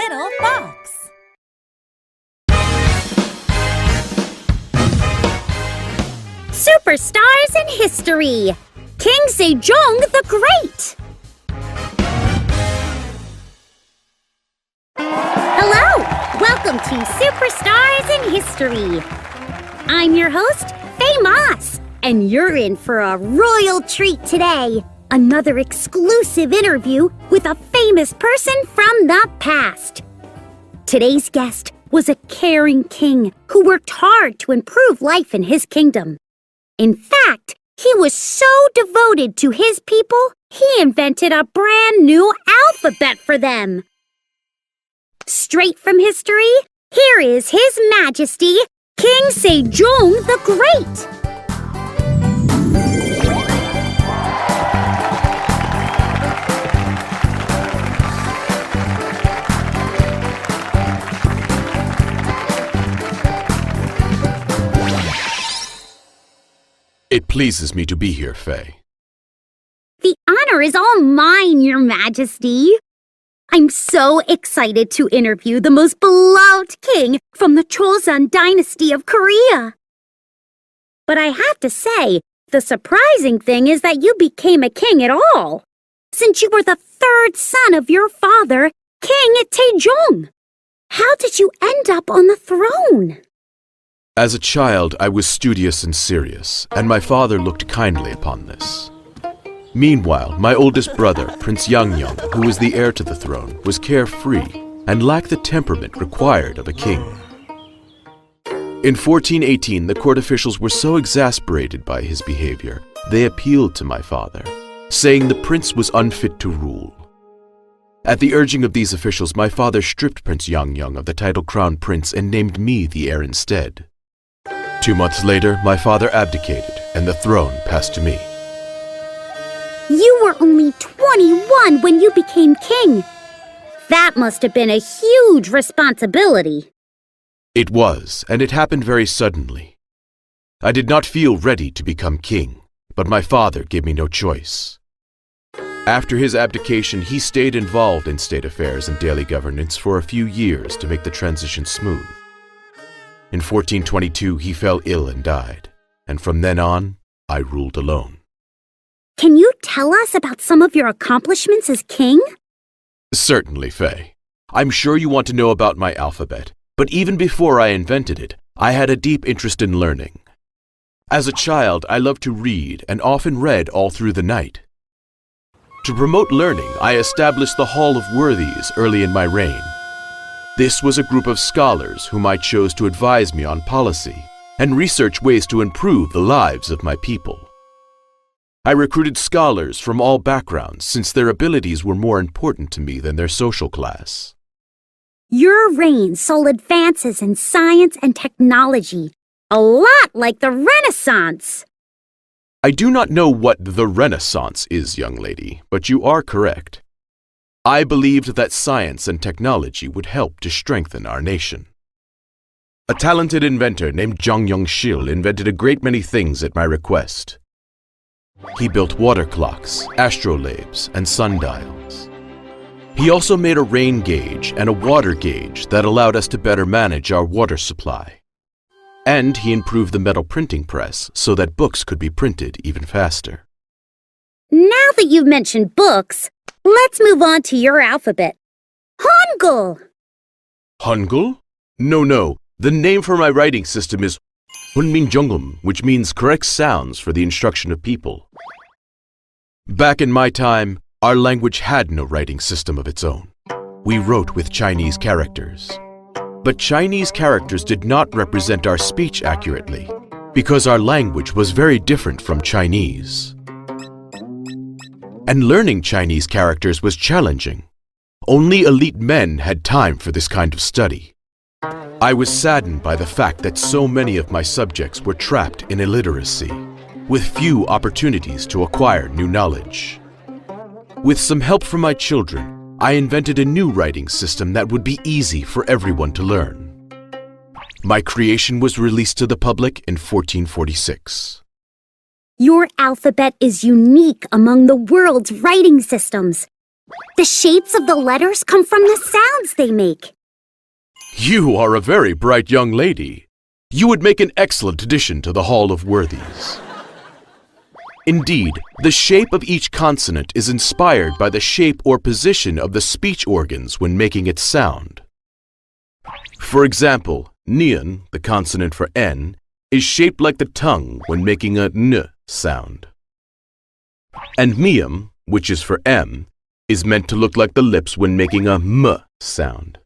little fox. Superstars in history. King Sejong the Great. Hello, welcome to Superstars in History. I'm your host, Faye Moss, and you're in for a royal treat today. Another exclusive interview with a famous person from the past. Today's guest was a caring king who worked hard to improve life in his kingdom. In fact, he was so devoted to his people, he invented a brand new alphabet for them. Straight from history, here is His Majesty, King Sejong the Great. It pleases me to be here, Faye. The honor is all mine, Your Majesty. I'm so excited to interview the most beloved king from the Joseon dynasty of Korea. But I have to say, the surprising thing is that you became a king at all, since you were the third son of your father, King Sejong. How did you end up on the throne? As a child, I was studious and serious, and my father looked kindly upon this. Meanwhile, my oldest brother, Prince Yangyang, who was the heir to the throne, was carefree and lacked the temperament required of a king. In 1418, the court officials were so exasperated by his behavior, they appealed to my father, saying the prince was unfit to rule. At the urging of these officials, my father stripped Prince Yangyang of the title Crown Prince and named me the heir instead. 2 months later, my father abdicated, and the throne passed to me. You were only 21 when you became king. That must have been a huge responsibility. It was, and it happened very suddenly. I did not feel ready to become king, but my father gave me no choice. After his abdication, he stayed involved in state affairs and daily governance for a few years to make the transition smooth. In 1422, he fell ill and died, and from then on, I ruled alone. Can you tell us about some of your accomplishments as king? Certainly, Faye. I'm sure you want to know about my alphabet, but even before I invented it, I had a deep interest in learning. As a child, I loved to read and often read all through the night. To promote learning, I established the Hall of Worthies early in my reign. This was a group of scholars whom I chose to advise me on policy and research ways to improve the lives of my people. I recruited scholars from all backgrounds since their abilities were more important to me than their social class. Your reign saw advances in science and technology, a lot like the Renaissance. I do not know what the Renaissance is, young lady, but you are correct. I believed that science and technology would help to strengthen our nation. A talented inventor named Jang Yong-shil invented a great many things at my request. He built water clocks, astrolabes, and sundials. He also made a rain gauge and a water gauge that allowed us to better manage our water supply. And he improved the metal printing press so that books could be printed even faster. Now that you've mentioned books, let's move on to your alphabet. Hangul! Hangul? No. The name for my writing system is 훈민정음, which means correct sounds for the instruction of people. Back in my time, our language had no writing system of its own. We wrote with Chinese characters. But Chinese characters did not represent our speech accurately, because our language was very different from Chinese. And learning Chinese characters was challenging. Only elite men had time for this kind of study. I was saddened by the fact that so many of my subjects were trapped in illiteracy, with few opportunities to acquire new knowledge. With some help from my children, I invented a new writing system that would be easy for everyone to learn. My creation was released to the public in 1446. Your alphabet is unique among the world's writing systems. The shapes of the letters come from the sounds they make. You are a very bright young lady. You would make an excellent addition to the Hall of Worthies. Indeed, the shape of each consonant is inspired by the shape or position of the speech organs when making its sound. For example, nian, the consonant for N, is shaped like the tongue when making a N sound. And miam, which is for M, is meant to look like the lips when making a M sound.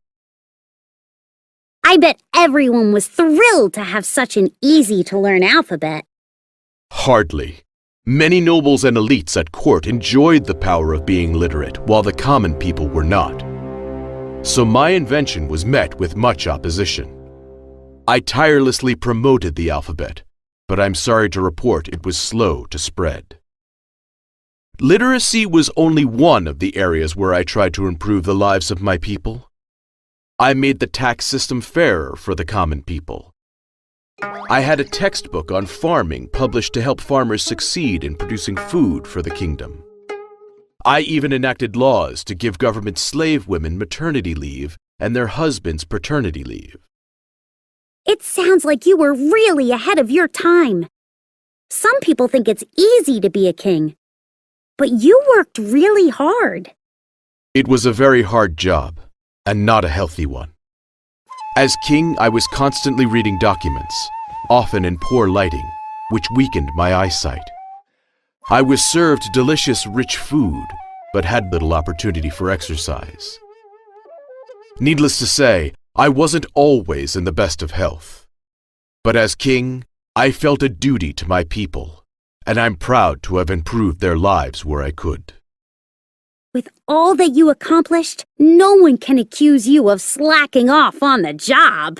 I bet everyone was thrilled to have such an easy-to-learn alphabet. Hardly. Many nobles and elites at court enjoyed the power of being literate, while the common people were not. So my invention was met with much opposition. I tirelessly promoted the alphabet, but I'm sorry to report it was slow to spread. Literacy was only one of the areas where I tried to improve the lives of my people. I made the tax system fairer for the common people. I had a textbook on farming published to help farmers succeed in producing food for the kingdom. I even enacted laws to give government slave women maternity leave and their husbands paternity leave. It sounds like you were really ahead of your time. Some people think it's easy to be a king, but you worked really hard. It was a very hard job, and not a healthy one. As king, I was constantly reading documents, often in poor lighting, which weakened my eyesight. I was served delicious, rich food, but had little opportunity for exercise. Needless to say, I wasn't always in the best of health. But as king, I felt a duty to my people, and I'm proud to have improved their lives where I could. With all that you accomplished, no one can accuse you of slacking off on the job.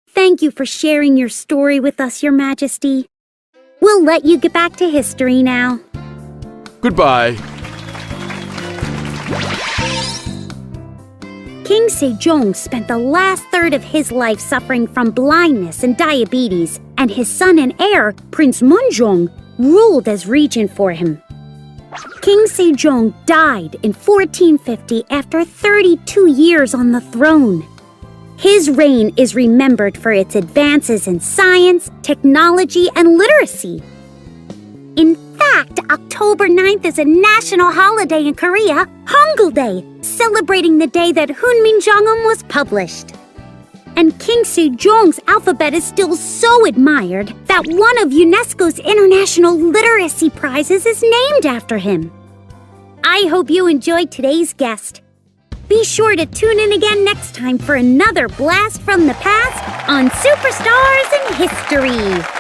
Thank you for sharing your story with us, Your Majesty. We'll let you get back to history now. Goodbye. King Sejong spent the last third of his life suffering from blindness and diabetes, and his son and heir, Prince Munjong, ruled as regent for him. King Sejong died in 1450 after 32 years on the throne. His reign is remembered for its advances in science, technology, and literacy. In fact, October 9th is a national holiday in Korea, Hangul Day, celebrating the day that 훈민정음 was published. And King Sejong's alphabet is still so admired that one of UNESCO's International Literacy Prizes is named after him. I hope you enjoyed today's guest. Be sure to tune in again next time for another blast from the past on Superstars in History.